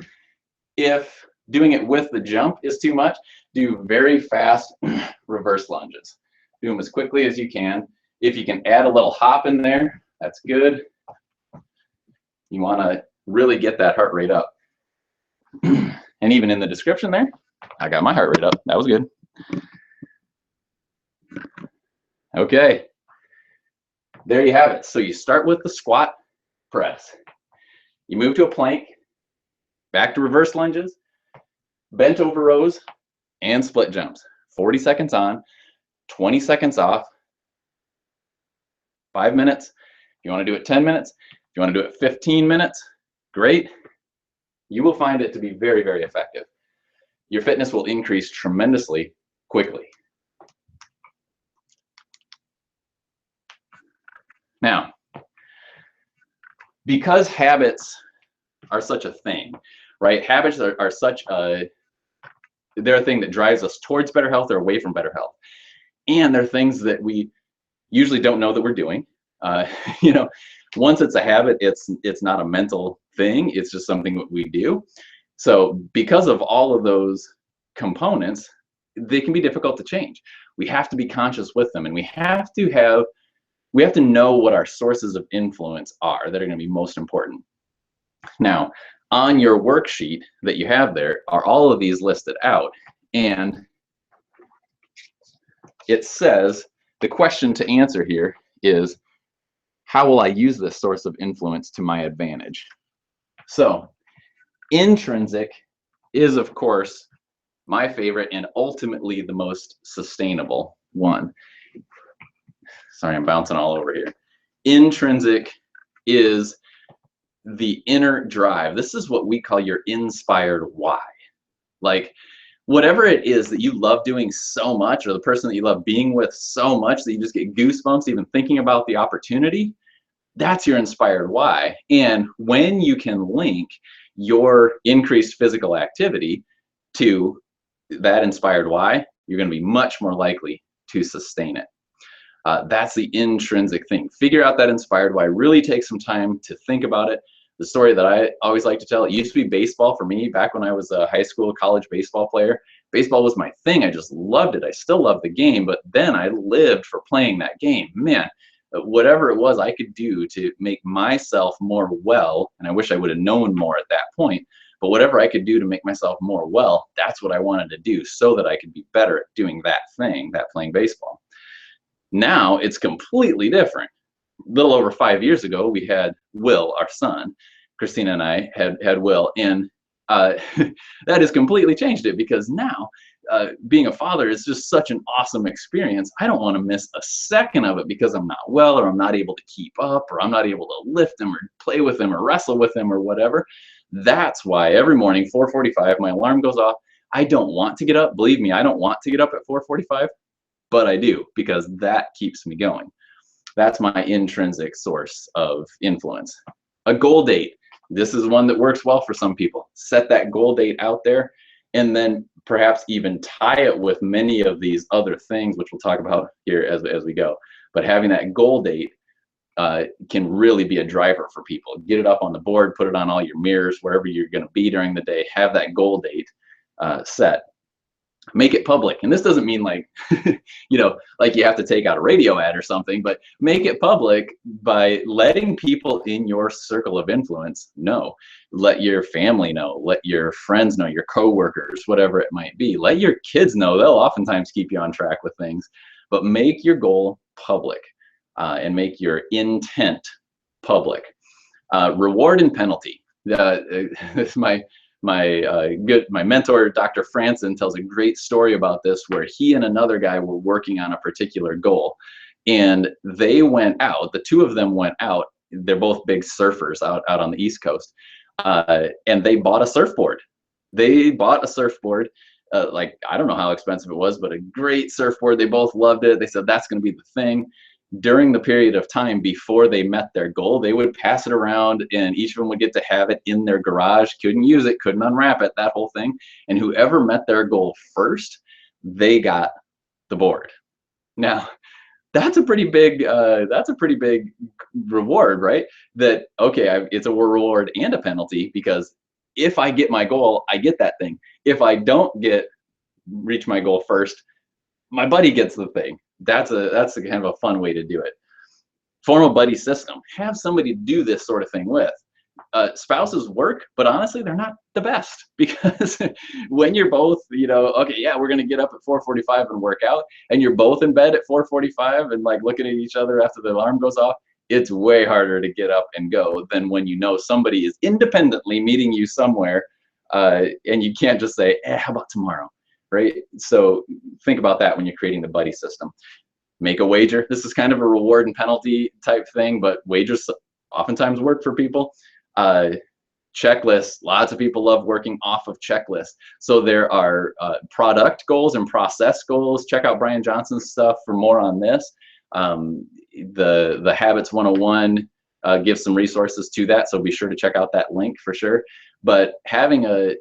S1: If doing it with the jump is too much, do very fast reverse lunges. Do them as quickly as you can. If you can add a little hop in there, that's good. You want to really get that heart rate up. And even in the description there, I got my heart rate up. That was good. Okay. There you have it. So you start with the squat press. You move to a plank, back to reverse lunges, bent over rows, and split jumps. 40 seconds on, 20 seconds off, 5 minutes. If you want to do it 10 minutes, if you want to do it 15 minutes, great. You will find it to be very, very effective. Your fitness will increase tremendously quickly. Now, because habits are such a thing, right? Habits are such they're a thing that drives us towards better health or away from better health. And they're things that we usually don't know that we're doing. Once it's a habit, it's not a mental thing. It's just something that we do. So because of all of those components, they can be difficult to change. We have to be conscious with them, and we have to know what our sources of influence are that are going to be most important. Now, on your worksheet that you have there are all of these listed out, and it says the question to answer here is, how will I use this source of influence to my advantage? So intrinsic is, of course, my favorite and ultimately the most sustainable one. Sorry, I'm bouncing all over here. Intrinsic is the inner drive. This is what we call your inspired why. Like, whatever it is that you love doing so much, or the person that you love being with so much that you just get goosebumps even thinking about the opportunity, that's your inspired why. And when you can link your increased physical activity to that inspired why, you're going to be much more likely to sustain it. That's the intrinsic thing. Figure out that inspired why. Really take some time to think about it. The story that I always like to tell, it used to be baseball for me back when I was a high school, college baseball player. Baseball was my thing. I just loved it. I still love the game, but then I lived for playing that game. Man, whatever it was I could do to make myself more well, and I wish I would have known more at that point, but whatever I could do to make myself more well, that's what I wanted to do so that I could be better at doing that thing, that playing baseball. Now it's completely different. A little over 5 years ago, we had Will, our son. Christina and I had Will, and that has completely changed it, because now being a father is just such an awesome experience. I don't want to miss a second of it because I'm not well, or I'm not able to keep up, or I'm not able to lift him or play with him or wrestle with him or whatever. That's why every morning, 4:45, my alarm goes off. I don't want to get up. Believe me, I don't want to get up at 4:45. But I do, because that keeps me going. That's my intrinsic source of influence. A goal date. This is one that works well for some people. Set that goal date out there, and then perhaps even tie it with many of these other things, which we'll talk about here as we go. But having that goal date can really be a driver for people. Get it up on the board, put it on all your mirrors, wherever you're going to be during the day. Have that goal date set. Make it public. And this doesn't mean like, like you have to take out a radio ad or something, but make it public by letting people in your circle of influence know. Let your family know, let your friends know, your coworkers, whatever it might be. Let your kids know. They'll oftentimes keep you on track with things, but make your goal public and make your intent public. Reward and penalty. This my mentor, Dr. Franson, tells a great story about this, where he and another guy were working on a particular goal, and they went out. The two of them went out. They're both big surfers out on the East Coast, and they bought a surfboard. They bought a surfboard. Like, I don't know how expensive it was, but a great surfboard. They both loved it. They said that's going to be the thing. During the period of time before they met their goal, they would pass it around, and each of them would get to have it in their garage. Couldn't use it, couldn't unwrap it, that whole thing. And whoever met their goal first, they got the board. Now, that's a pretty big reward, right? That, okay, it's a reward and a penalty, because if I get my goal, I get that thing. If I don't reach my goal first, my buddy gets the thing. That's a kind of a fun way to do it. Form a buddy system. Have somebody to do this sort of thing with. Spouses work, but honestly, they're not the best, because when you're both, okay, yeah, we're gonna get up at 4:45 and work out, and you're both in bed at 4:45 and like looking at each other after the alarm goes off, it's way harder to get up and go than when somebody is independently meeting you somewhere, and you can't just say, how about tomorrow? Right? So think about that when you're creating the buddy system. Make a wager. This is kind of a reward and penalty type thing, but wagers oftentimes work for people. Checklists. Lots of people love working off of checklists. So there are product goals and process goals. Check out Brian Johnson's stuff for more on this. The Habits 101 gives some resources to that, so be sure to check out that link for sure. But having a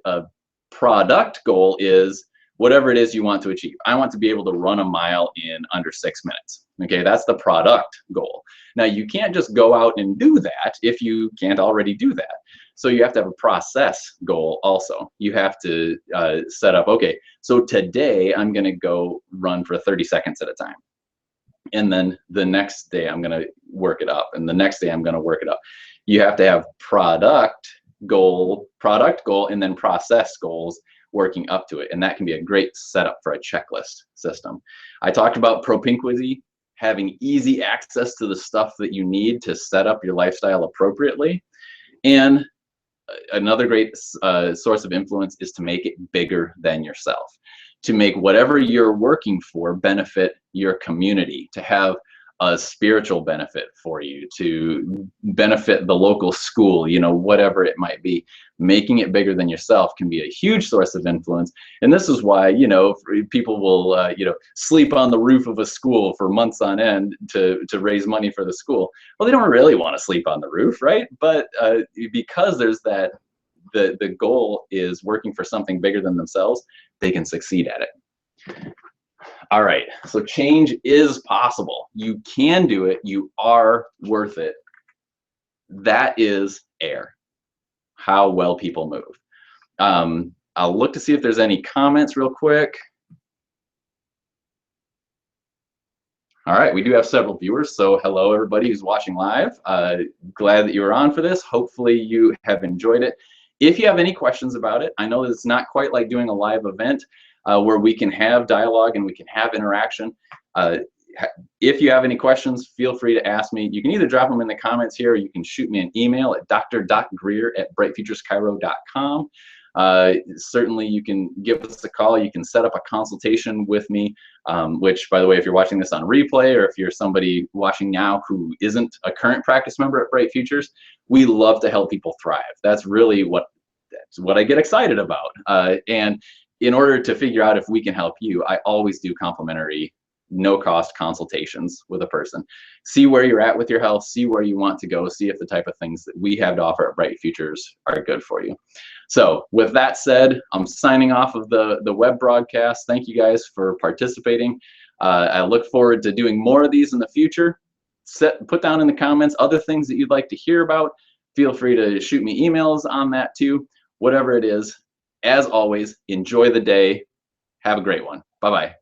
S1: product goal is whatever it is you want to achieve. I want to be able to run a mile in under 6 minutes. Okay, that's the product goal. Now, you can't just go out and do that if you can't already do that. So you have to have a process goal also. You have to set up, okay, so today I'm gonna go run for 30 seconds at a time. And then the next day I'm gonna work it up, and the next day I'm gonna work it up. You have to have product goal, and then process goals working up to it. And that can be a great setup for a checklist system. I talked about propinquity, having easy access to the stuff that you need to set up your lifestyle appropriately. And another great source of influence is to make it bigger than yourself. to make whatever you're working for benefit your community, to have a spiritual benefit for you, to benefit the local school, you know, whatever it might be. Making it bigger than yourself can be a huge source of influence. And this is why, you know, people will, you know, sleep on the roof of a school for months on end to raise money for the school. Well, they don't really want to sleep on the roof, right? But because there's that, the goal is working for something bigger than themselves, they can succeed at it. All right, so change is possible. You can do it. You are worth it. That is AIR, how well people move. I'll look to see if there's any comments real quick. All right, we do have several viewers, so hello everybody who's watching live. Glad that you were on for this. Hopefully you have enjoyed it. If you have any questions about it, I know that it's not quite like doing a live event, where we can have dialogue and we can have interaction. If you have any questions, feel free to ask me. You can either drop them in the comments here, or you can shoot me an email at dr.grier@brightfutureschiro.com. Certainly you can give us a call. You can set up a consultation with me, which, by the way, if you're watching this on replay, or if you're somebody watching now who isn't a current practice member at Bright Futures, we love to help people thrive. That's really what I get excited about. And in order to figure out if we can help you, I always do complimentary, no-cost consultations with a person. See where you're at with your health, see where you want to go, see if the type of things that we have to offer at Bright Futures are good for you. So with that said, I'm signing off of the web broadcast. Thank you guys for participating. I look forward to doing more of these in the future. Put down in the comments other things that you'd like to hear about. Feel free to shoot me emails on that too. Whatever it is, as always, enjoy the day. Have a great one. Bye-bye.